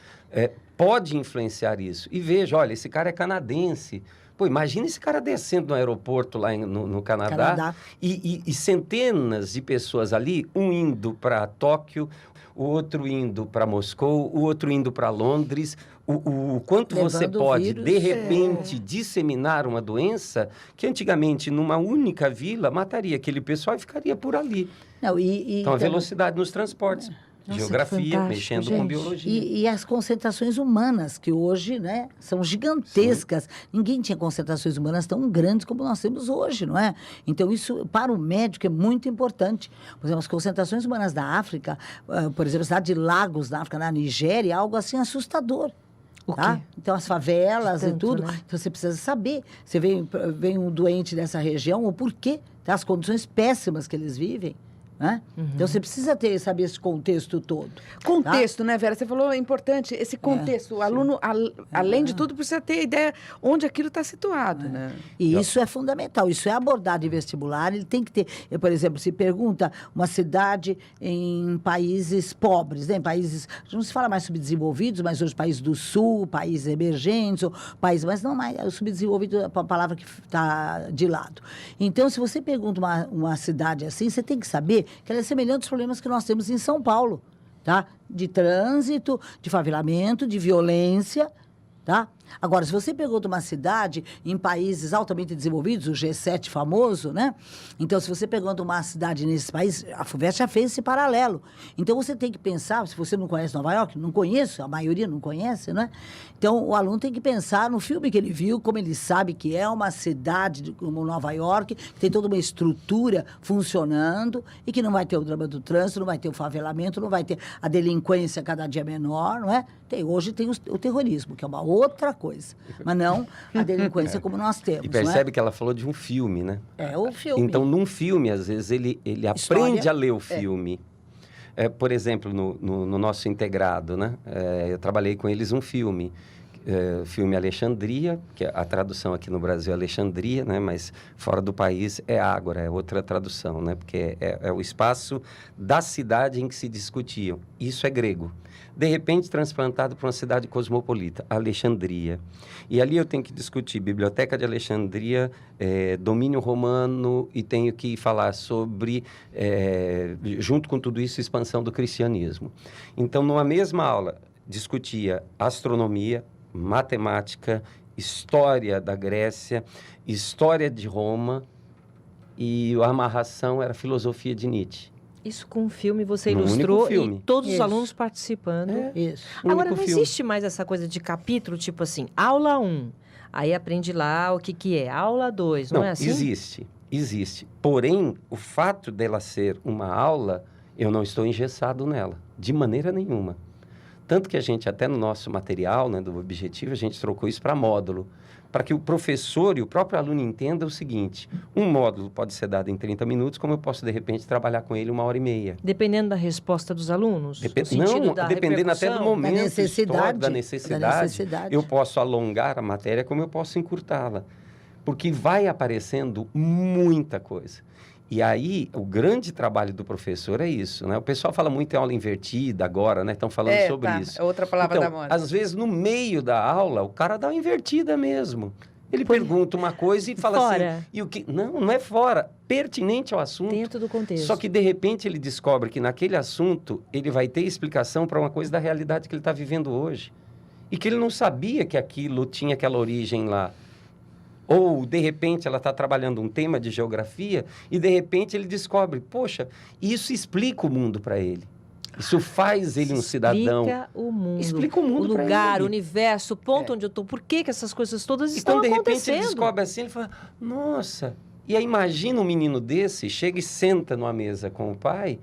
pode influenciar isso. E veja, olha, esse cara é canadense. Pô, imagina esse cara descendo no aeroporto lá no Canadá. E centenas de pessoas ali, um indo para Tóquio, o outro indo para Moscou, o outro indo para Londres. O quanto levando você pode, vírus, de repente, disseminar uma doença que antigamente, numa única vila, mataria aquele pessoal e ficaria por ali. Não, então, a velocidade nos transportes. Nossa, geografia, mexendo gente. Com biologia. E as concentrações humanas, que hoje, né, são gigantescas. Sim. Ninguém tinha concentrações humanas tão grandes como nós temos hoje, não é? Então, isso, para o médico, é muito importante. Por exemplo, as concentrações humanas da África, por exemplo, a cidade de Lagos, na África, na Nigéria, é algo assim assustador. Tá? Então, as favelas e tudo. Né? Então, você precisa saber. Você vem um doente dessa região, o porquê, tá? As condições péssimas que eles vivem. Né? Então, você precisa saber esse contexto todo. Contexto, tá? Né, Vera? Você falou, é importante, esse contexto. O aluno, além de tudo, precisa ter ideia onde aquilo está situado. Né? E isso é fundamental. Isso é abordado em vestibular. Ele tem que ter... Por exemplo, se pergunta uma cidade em países pobres, né? Em países... Não se fala mais subdesenvolvidos, mas hoje países do sul, países emergentes, ou países... Mas não mais... O subdesenvolvido é a palavra que está de lado. Então, se você pergunta uma cidade assim, você tem que saber que ela é semelhante aos problemas que nós temos em São Paulo, tá? De trânsito, de favelamento, de violência, tá? Agora, se você pergunta uma cidade em países altamente desenvolvidos, o G7 famoso, né? Então, se você pergunta uma cidade nesses países, a FUVEST já fez esse paralelo. Então, você tem que pensar, se você não conhece Nova York, não conheço, a maioria não conhece, né? Então, o aluno tem que pensar no filme que ele viu, como ele sabe que é uma cidade como Nova York, que tem toda uma estrutura funcionando e que não vai ter o drama do trânsito, não vai ter o favelamento, não vai ter a delinquência cada dia menor, não é? Hoje tem o terrorismo, que é uma outra coisa, mas não a delinquência como nós temos. E percebe que ela falou de um filme, né? É o filme. Então, num filme, às vezes, ele aprende a ler o filme. Por exemplo, no nosso integrado, né? Eu trabalhei com eles um filme. Filme Alexandria, que a tradução aqui no Brasil é Alexandria, né? Mas fora do país é Ágora, é outra tradução, né? Porque é o espaço da cidade em que se discutiam. Isso é grego. De repente, transplantado para uma cidade cosmopolita, Alexandria. E ali eu tenho que discutir Biblioteca de Alexandria, domínio romano, e tenho que falar sobre, junto com tudo isso, expansão do cristianismo. Então, numa mesma aula, discutia astronomia, matemática, história da Grécia, história de Roma, e a amarração era filosofia de Nietzsche. Isso com um filme você ilustrou e todos os alunos participando. Isso. Agora, não existe mais essa coisa de capítulo, tipo assim, aula 1, aí aprende lá o que é, aula 2, não é assim? Existe. Porém, o fato dela ser uma aula, eu não estou engessado nela, de maneira nenhuma. Tanto que a gente, até no nosso material, né, do objetivo, a gente trocou isso para módulo, para que o professor e o próprio aluno entendam o seguinte: um módulo pode ser dado em 30 minutos, como eu posso, de repente, trabalhar com ele 1h30. Dependendo da resposta dos alunos? Dependendo até do momento, da necessidade. Eu posso alongar a matéria, como eu posso encurtá-la. Porque vai aparecendo muita coisa. E aí, o grande trabalho do professor é isso, né? O pessoal fala muito em aula invertida agora, né? Estão falando sobre isso. É outra palavra da moda. Às vezes, no meio da aula, o cara dá uma invertida mesmo. Ele pergunta uma coisa e fala assim... E o que? Não é fora. Pertinente ao assunto. Dentro do contexto. Só que, de repente, ele descobre que naquele assunto, ele vai ter explicação para uma coisa da realidade que ele está vivendo hoje. E que ele não sabia que aquilo tinha aquela origem lá. Ou, de repente, ela está trabalhando um tema de geografia e, de repente, ele descobre, poxa, isso explica o mundo para ele. Isso faz ele um cidadão. Explica o mundo. Explica o mundo o pra lugar, ele. o universo, o ponto onde eu estou. Por que essas coisas todas E estão quando, de repente, acontecendo? ele descobre assim, ele fala, nossa... E aí, imagina um menino desse, chega e senta numa mesa com o pai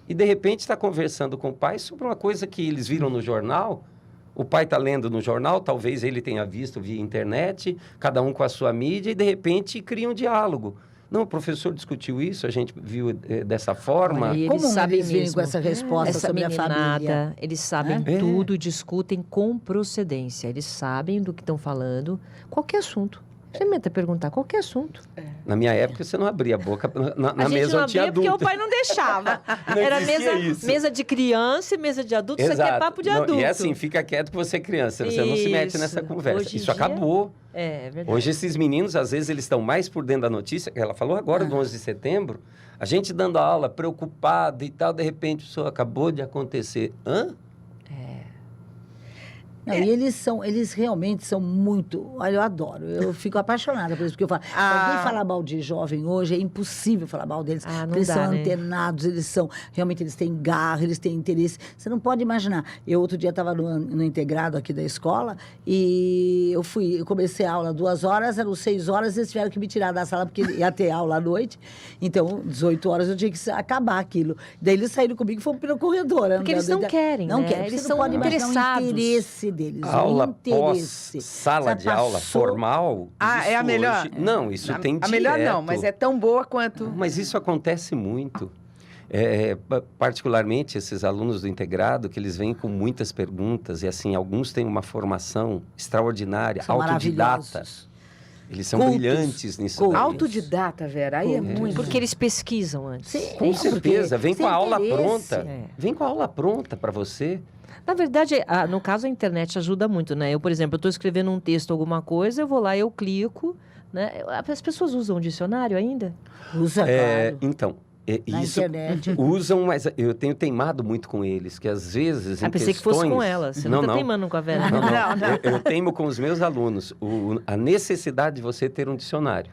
e, de repente, está conversando com o pai sobre uma coisa que eles viram no jornal. O pai está lendo no jornal, talvez ele tenha visto via internet, cada um com a sua mídia, e, de repente, cria um diálogo. Não, o professor discutiu isso, a gente viu dessa forma. Olha, e Como eles sabem eles vêm mesmo. com essa resposta Essa sobre a família? meninada, eles sabem tudo e discutem com procedência. Eles sabem do que estão falando. Qualquer assunto. Você mete a perguntar qualquer assunto. Na minha época, você não abria a boca na A gente mesa não onde tinha abria porque adulto. o pai não deixava. Não Era existia isso. mesa de criança e mesa de adulto. Isso aqui é Exato. papo de Não, adulto. E é assim, fica quieto que você é criança, você não se mete Isso. nessa conversa. Hoje em Isso dia- acabou. É verdade. Hoje esses meninos, às vezes, eles estão mais por dentro da notícia. Ela falou agora do 11 de setembro, a gente dando aula, preocupado e tal, de repente, isso acabou de acontecer. Hã? Não, e eles realmente são muito. Olha, eu adoro, eu fico apaixonada por isso, porque eu falo, se alguém falar mal de jovem hoje, é impossível falar mal deles. Ah, não porque eles dá, são né? antenados, realmente eles têm garra, eles têm interesse. Você não pode imaginar. Eu outro dia estava no integrado aqui da escola e eu comecei a aula 2 horas, eram 6 horas, eles tiveram que me tirar da sala porque ia ter aula à noite. Então, 18 horas eu tinha que acabar aquilo. Daí eles saíram comigo e foram pelo corredor. Porque eles não querem, Não né? querem. Eles Você são não pode imaginar interessados. o interesse deles. Aula o interesse. pós sala Sabe, de aula passou- formal. Ah, é a isso melhor? hoje- Não, isso tem A melhor não, direto. mas é tão boa quanto... Mas isso acontece muito. Particularmente esses alunos do integrado, que eles vêm com muitas perguntas, e assim, alguns têm uma formação extraordinária, São autodidata. maravilhosos. Eles são Cultos. brilhantes nisso Cultos. daí. Autodidata, Vera, aí é muito... Porque eles pesquisam antes. Sim, Com porque certeza, vem sem com a aula interesse. pronta. É. Vem com a aula pronta para você. Na verdade, no caso, a internet ajuda muito, né? Eu, por exemplo, eu estou escrevendo um texto, alguma coisa, eu vou lá, eu clico, né? As pessoas usam dicionário ainda? Usa, claro. Então, Na isso internet. usam, mas eu tenho teimado muito com eles, que às vezes em Pensei que fosse com questões- ela. Você não, não tá não. teimando com a Vera. Não, não. Eu teimo com os meus alunos a necessidade de você ter um dicionário.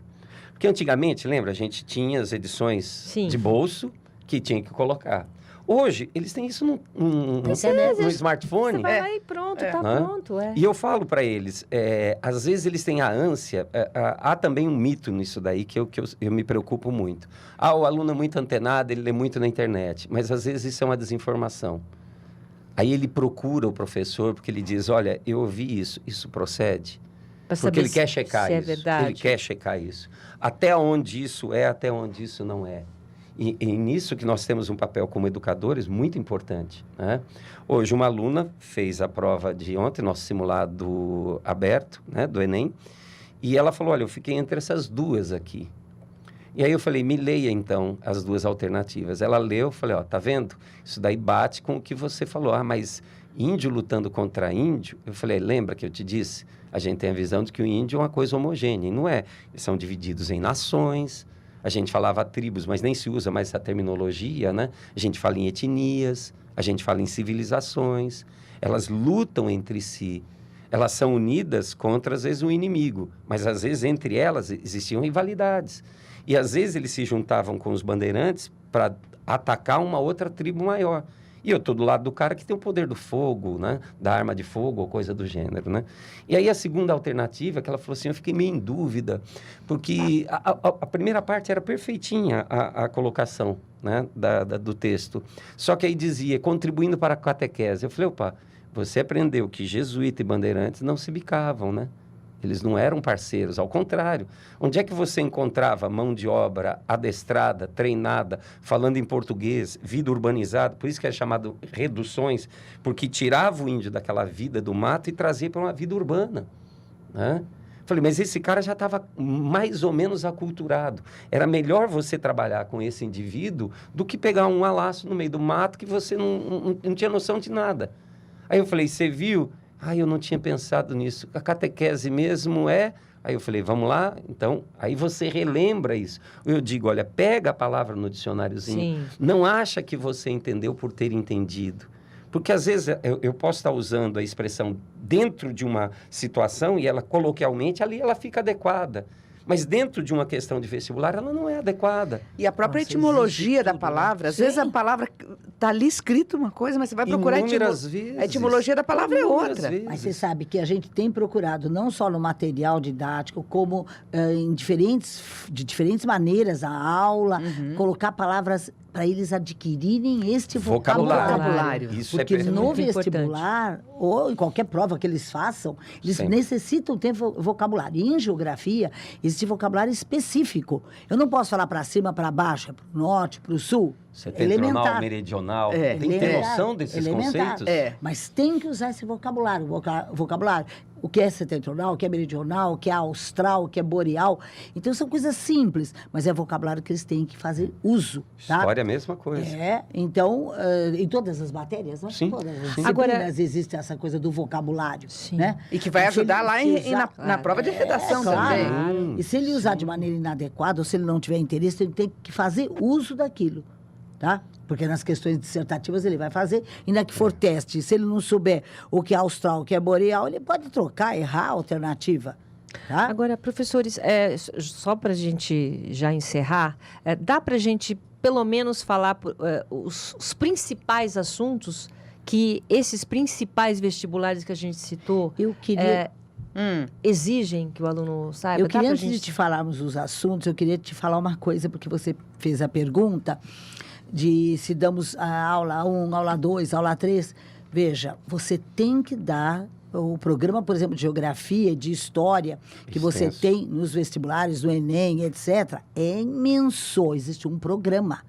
Porque antigamente, lembra, a gente tinha as edições Sim. de bolso que tinha que colocar. Hoje, eles têm isso no Você smartphone. vai lá e pronto, tá Hã? pronto. É. E eu falo para eles, às vezes eles têm a ânsia, há também um mito nisso daí que eu me preocupo muito. O aluno é muito antenado, ele lê muito na internet, mas às vezes isso é uma desinformação. Aí ele procura o professor porque ele diz, olha, eu ouvi isso procede? Pra Porque saber ele quer checar se é isso. verdade. Ele quer checar isso. Até onde isso é, até onde isso não é. E nisso que nós temos um papel como educadores muito importante, né? Hoje, uma aluna fez a prova de ontem, nosso simulado aberto, né, do Enem, e ela falou, olha, eu fiquei entre essas duas aqui. E aí eu falei, me leia então as duas alternativas. Ela leu, eu falei, ó, tá vendo? Isso daí bate com o que você falou. Mas índio lutando contra índio? Eu falei, lembra que eu te disse? A gente tem a visão de que o índio é uma coisa homogênea, e não é. Eles são divididos em nações. A gente falava tribos, mas nem se usa mais essa terminologia, né? A gente fala em etnias, a gente fala em civilizações. Elas lutam entre si. Elas são unidas contra, às vezes, um inimigo. Mas, às vezes, entre elas existiam rivalidades. E, às vezes, eles se juntavam com os bandeirantes para atacar uma outra tribo maior. E eu estou do lado do cara que tem o poder do fogo, né? Da arma de fogo ou coisa do gênero, né? E aí a segunda alternativa, que ela falou assim, eu fiquei meio em dúvida, porque a primeira parte era perfeitinha, a colocação, né? do texto. Só que aí dizia, contribuindo para a catequese. Eu falei, opa, você aprendeu que jesuíta e bandeirantes não se bicavam, né? Eles não eram parceiros, ao contrário. Onde é que você encontrava mão de obra adestrada, treinada, falando em português, vida urbanizada? Por isso que é chamado reduções, porque tirava o índio daquela vida do mato e trazia para uma vida urbana, né? Falei, mas esse cara já estava mais ou menos aculturado. Era melhor você trabalhar com esse indivíduo do que pegar um alaço no meio do mato que você não tinha noção de nada. Aí eu falei, você viu? Eu não tinha pensado nisso. A catequese mesmo é... Aí eu falei, vamos lá? Então, aí você relembra isso. Eu digo, olha, pega a palavra no dicionáriozinho. Sim. Não acha que você entendeu por ter entendido. Porque, às vezes, eu posso estar usando a expressão dentro de uma situação e ela, coloquialmente, ali ela fica adequada. Mas dentro de uma questão de vestibular, ela não é adequada. E a própria Nossa, etimologia existe da tudo, palavra, né? às vezes a Sim. palavra está ali escrito uma coisa, mas você vai procurar Inúmeras vezes. a etimologia da palavra é Inúmeras outra. vezes. Mas você sabe que a gente tem procurado, não só no material didático, como de diferentes maneiras, a aula, colocar palavras para eles adquirirem este vocabulário. Isso Porque é no muito importante. vestibular, ou em qualquer prova que eles façam, eles Sempre. necessitam ter vocabulário. E em geografia, existe vocabulário específico. Eu não posso falar para cima, para baixo, para o norte, para o sul. Setentrional, Elementar. meridional. É. Tem que ter Elementar, noção desses elementar. conceitos? É. Mas tem que usar esse vocabulário. Vocabulário. O que é setentrional, o que é meridional, o que é austral, o que é boreal. Então, são coisas simples, mas é vocabulário que eles têm que fazer uso. Tá? História é a mesma coisa. É, então, em todas as matérias, né? Sim, Todas as sim. disciplinas Agora- existe essa coisa do vocabulário. Sim. Né? E que vai Então, se ajudar ele lá se na usar- prova de redação também. Claro. E se ele usar de maneira inadequada, ou se ele não tiver interesse, ele tem que fazer uso daquilo, tá? Porque nas questões dissertativas ele vai fazer, e na que for teste, se ele não souber o que é austral, o que é boreal, ele pode trocar, errar a alternativa, tá? Agora, professores, só para a gente já encerrar, dá para a gente, pelo menos, falar os principais assuntos que esses principais vestibulares que a gente citou Eu queria... exigem que o aluno saiba? Eu Dá queria, pra antes de te falarmos os assuntos, eu queria te falar uma coisa, porque você fez a pergunta de se damos a aula 1, aula 2, aula 3. Veja, você tem que dar o programa, por exemplo, de geografia e de história, que você Extenso. tem nos vestibulares, do Enem, etc., é imenso. Existe um programa.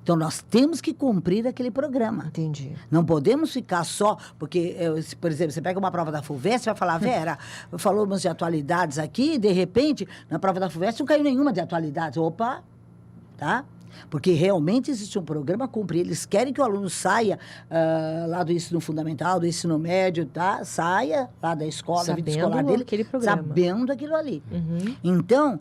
Então, nós temos que cumprir aquele programa. Entendi. Não podemos ficar só, porque, por exemplo, você pega uma prova da FUVEST e vai falar, Vera, falamos de atualidades aqui, e de repente, na prova da FUVEST não caiu nenhuma de atualidades. Opa, tá? Porque realmente existe um programa a cumprir. Eles querem que o aluno saia lá do ensino fundamental, do ensino médio, tá? Saia lá da escola, da vida Sabendo escolar dele, aquele programa. sabendo aquilo ali. Uhum. Então,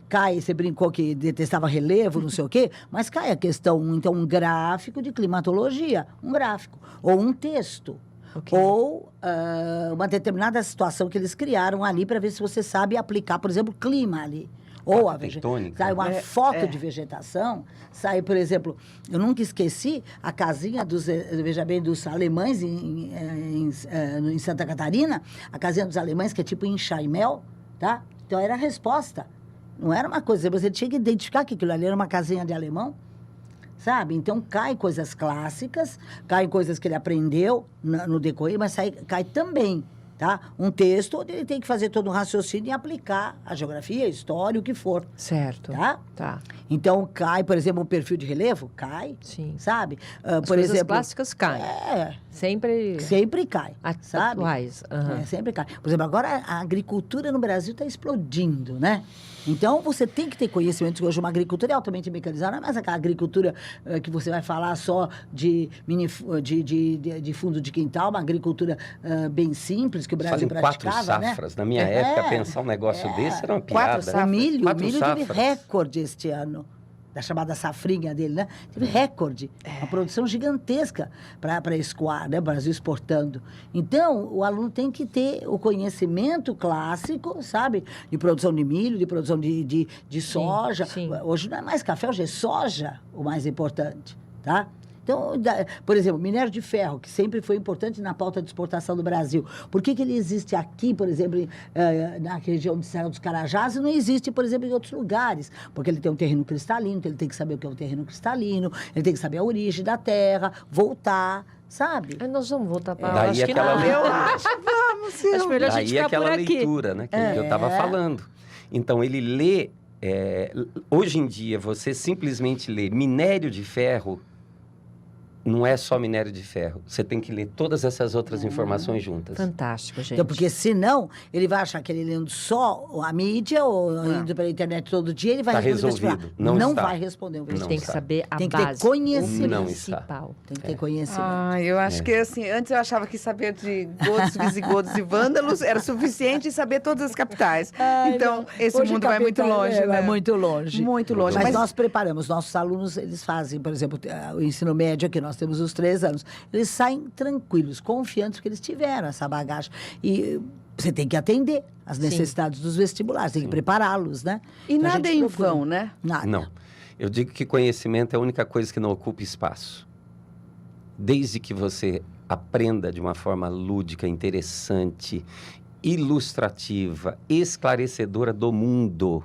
cai, você brincou que detestava relevo, não sei o quê, mas cai a questão, então, um gráfico de climatologia, um gráfico, ou um texto. Ok. Ou uma determinada situação que eles criaram ali para ver se você sabe aplicar, por exemplo, clima ali. Ou a tectônica. sai uma foto de vegetação, sai, por exemplo, eu nunca esqueci a casinha dos, veja bem, dos alemães em Santa Catarina, a casinha dos alemães, que é tipo em Chaimel, tá? Então era a resposta. Não era uma coisa, você tinha que identificar que aquilo ali era uma casinha de alemão, sabe? Então, cai coisas clássicas, cai coisas que ele aprendeu no decorrer, mas cai também, tá? Um texto onde ele tem que fazer todo um raciocínio e aplicar a geografia, a história, o que for, Certo. tá? Tá. Então, cai, por exemplo, um perfil de relevo? Cai, Sim. sabe? As Por coisas exemplo... clássicas caem. Sempre cai, sabe? Atuais. Aham. Sempre cai. Por exemplo, agora a agricultura no Brasil está explodindo, né? Então, você tem que ter conhecimento. Hoje, uma agricultura é altamente mecanizada, não é mais aquela agricultura que você vai falar só de fundo de quintal, uma agricultura bem simples, que o Brasil Fazem 4 praticava, né? safras. Na minha época, pensar um negócio desse era uma piada. 4 safras. O milho 4 teve safras. recorde este ano. Da chamada safrinha dele, né? Teve recorde. Uma produção gigantesca para escoar, né? O Brasil exportando. Então, o aluno tem que ter o conhecimento clássico, sabe? De produção de milho, de produção de soja. sim. Hoje não é mais café, hoje é soja o mais importante, tá? Então, por exemplo, minério de ferro, que sempre foi importante na pauta de exportação do Brasil. Por que ele existe aqui, por exemplo, na região de Serra dos Carajás e não existe, por exemplo, em outros lugares? Porque ele tem um terreno cristalino, então ele tem que saber o que é um terreno cristalino, ele tem que saber a origem da terra, voltar, sabe? Nós vamos voltar para Daí acho que aquela não. leitura. Eu acho, vamos, sim. Acho melhor a gente Aí ficar aquela por aqui. leitura, né, que eu estava falando. Então, ele lê... hoje em dia, você simplesmente lê minério de ferro, não é só minério de ferro. Você tem que ler todas essas outras informações juntas. Fantástico, gente. Então, porque senão, ele vai achar que ele lendo só a mídia ou indo pela internet todo dia, ele vai Tá responder o resolvido. vestibular. Não Não está. vai responder o A gente vestibular. tem que está. saber a Tem que ter base. conhecimento. Não está. Principal. Tem que ter conhecimento. Eu acho que assim, antes eu achava que saber de godos, visigodos e vândalos era suficiente e saber todas as capitais. Então, esse Hoje mundo vai muito capital, longe, vai né? muito longe. Muito longe. Mas nós preparamos, nossos alunos, eles fazem, por exemplo, o ensino médio aqui, nós temos os 3 anos. Eles saem tranquilos, confiantes, porque eles tiveram essa bagagem. E você tem que atender as necessidades dos vestibulares, tem que prepará-los, né? E Então, a nada é gente em procura. vão, né? Nada. Não. Eu digo que conhecimento é a única coisa que não ocupa espaço. Desde que você aprenda de uma forma lúdica, interessante, ilustrativa, esclarecedora do mundo,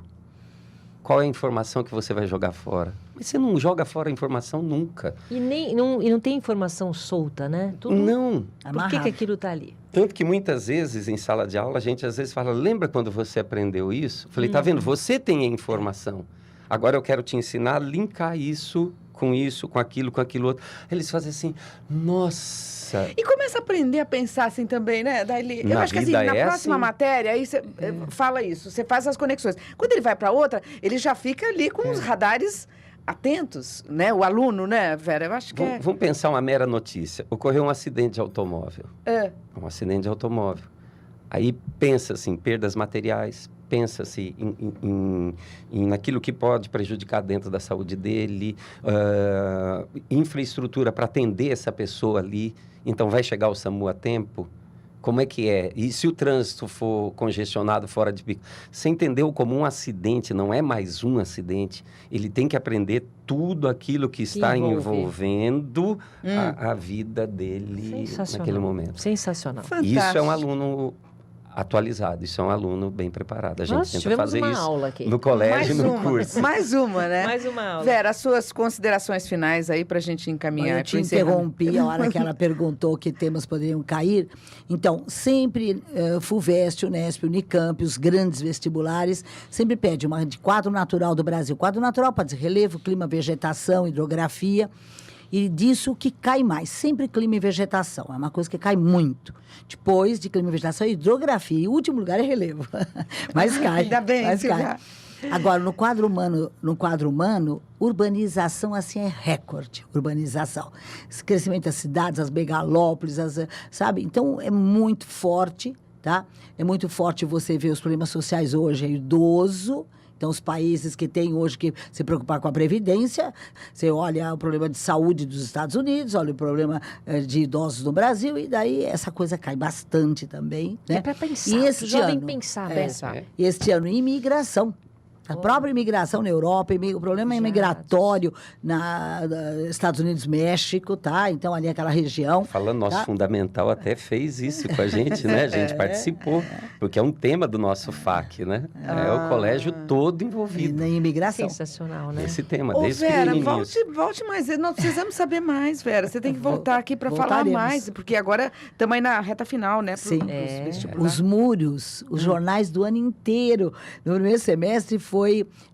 qual é a informação que você vai jogar fora? Mas você não joga fora a informação nunca. E não tem informação solta, né? Tudo. Não. Por que Amarrado. aquilo está ali? Tanto que muitas vezes em sala de aula a gente às vezes fala, lembra quando você aprendeu isso? Eu falei, tá vendo? Você tem a informação. Agora eu quero te ensinar a linkar isso, com aquilo outro. Eles fazem assim, nossa. E começa a aprender a pensar assim também, né, Daili? Eu Na acho que assim, vida na é próxima assim. matéria, aí você fala isso, você faz as conexões. Quando ele vai para outra, ele já fica ali com os radares atentos, né? O aluno, né, Vera? Eu acho que é... Vamos pensar uma mera notícia. Ocorreu um acidente de automóvel. É. Um acidente de automóvel. Aí pensa-se em perdas materiais, pensa-se naquilo que pode prejudicar dentro da saúde dele, infraestrutura para atender essa pessoa ali. Então, vai chegar o SAMU a tempo? Como é que é? E se o trânsito for congestionado fora de pico? Você entendeu como um acidente não é mais um acidente? Ele tem que aprender tudo aquilo que está envolvendo a vida dele naquele momento. Sensacional. Fantástico. Isso é um aluno atualizado, isso é um aluno bem preparado. A gente Nós tenta tivemos fazer uma isso aula aqui. no colégio Mais e no uma, curso. mais uma, né? Mais uma aula. Vera, as suas considerações finais aí para a gente encaminhar. Eu te pro encerramento. interrompi a hora que ela perguntou que temas poderiam cair. Então, sempre FUVEST, Unesp, Unicamp, os grandes vestibulares, sempre pede uma de quadro natural do Brasil. Quadro natural pode ser relevo, clima, vegetação, hidrografia. E disso que cai mais, sempre clima e vegetação, é uma coisa que cai muito. Depois de clima e vegetação, hidrografia. E o último lugar é relevo. Mas cai. Ainda bem, mas Silvia. cai. Agora, no quadro humano, urbanização, assim, é recorde. Urbanização. Esse crescimento das cidades, as megalópolis, sabe? Então, é muito forte, tá? É muito forte você ver os problemas sociais hoje, é idoso. Então, os países que têm hoje que se preocupar com a Previdência, você olha o problema de saúde dos Estados Unidos, olha o problema de idosos no Brasil, e daí essa coisa cai bastante também. Né? É para pensar, E este jovem ano, pensar. Este ano, imigração. A própria imigração na Europa, o problema é migratório nos Estados Unidos, México, tá? Então, ali aquela região. Falando, nosso tá? fundamental até fez isso com a gente, né? A gente participou, porque é um tema do nosso FAC, né? É o colégio todo E envolvido na imigração. Sensacional, né? nesse tema, Ô, desde Vera, pequenininhos. volte mais. Nós precisamos saber mais, Vera. Você tem que voltar aqui para falar Voltaremos. mais, porque agora estamos aí na reta final, né? Sim. Vestibulares. Os muros, os jornais do ano inteiro. No primeiro semestre foi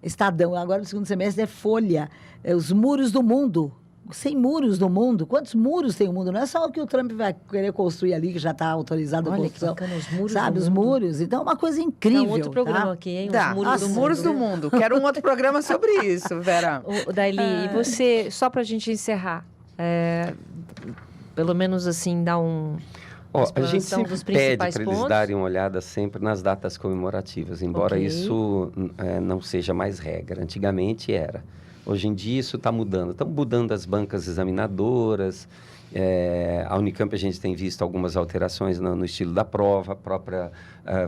Estadão, agora no segundo semestre é Folha. Os muros do mundo. 100 muros do mundo. Quantos muros tem o mundo? Não é só o que o Trump vai querer construir ali, que já está autorizado a Olha que construção. bacana, os muros Sabe, do os mundo. muros. Então, é uma coisa Dá incrível. um outro programa tá? aqui, hein? Tá, Os muros do mundo. Quero um outro programa sobre isso, Vera. O Daili, e você, só pra gente encerrar, pelo menos assim, dar Ó, a explanação gente sempre dos pede principais para eles pontos. darem uma olhada sempre nas datas comemorativas, embora Ok. isso não seja mais regra. Antigamente era. Hoje em dia isso está mudando. Estão mudando as bancas examinadoras. A Unicamp a gente tem visto algumas alterações no estilo da prova, a própria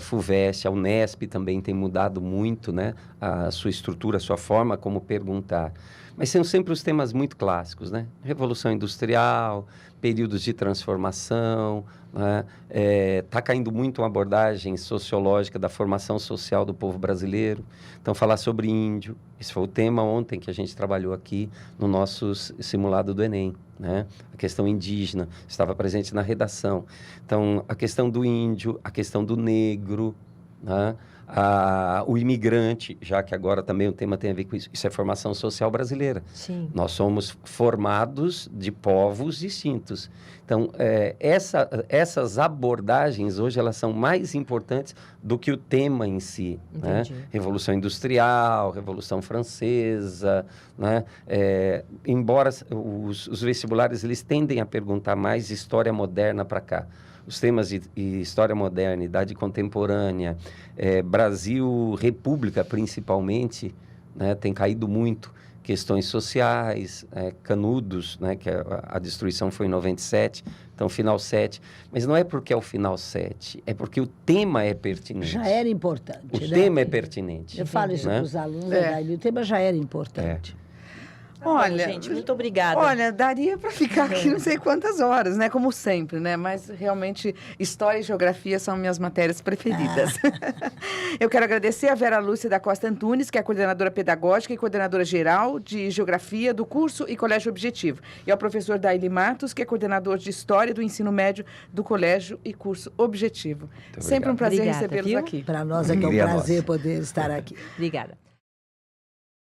FUVEST, a Unesp também tem mudado muito, né? A sua estrutura, a sua forma como perguntar. Mas são sempre os temas muito clássicos, né? Revolução Industrial, períodos de transformação, né? Tá caindo muito uma abordagem sociológica da formação social do povo brasileiro. Então, falar sobre índio, esse foi o tema ontem que a gente trabalhou aqui no nosso simulado do Enem, né? A questão indígena estava presente na redação. Então, a questão do índio, a questão do negro, né? O imigrante, já que agora também o tema tem a ver com isso é formação social brasileira. Sim. Nós somos formados de povos distintos. Então, essas abordagens hoje elas são mais importantes do que o tema em si. Né? Entendi. Revolução Industrial, Revolução Francesa, né? Embora os vestibulares eles tendem a perguntar mais história moderna para cá. Os temas de história moderna, idade contemporânea, Brasil, República principalmente, né, tem caído muito. Questões sociais, Canudos, né, que a destruição foi em 97, Então, final 7. Mas não é porque é o final 7, é porque o tema é pertinente. Já era importante. O né? tema é pertinente. Eu falo isso né? para os alunos, Adaile, o tema já era importante. Olha, gente, muito obrigada. Olha, daria para ficar aqui não sei quantas horas, né? Como sempre, né? Mas realmente história e geografia são minhas matérias preferidas. Eu quero agradecer a Vera Lúcia da Costa Antunes, que é coordenadora pedagógica e coordenadora geral de geografia do curso e Colégio Objetivo. E ao professor Daili Matos, que é coordenador de história do ensino médio do Colégio e curso Objetivo. Sempre um prazer Obrigada, recebê-los viu? aqui. Para nós é que é um Alegria prazer nossa. poder estar aqui. Obrigada.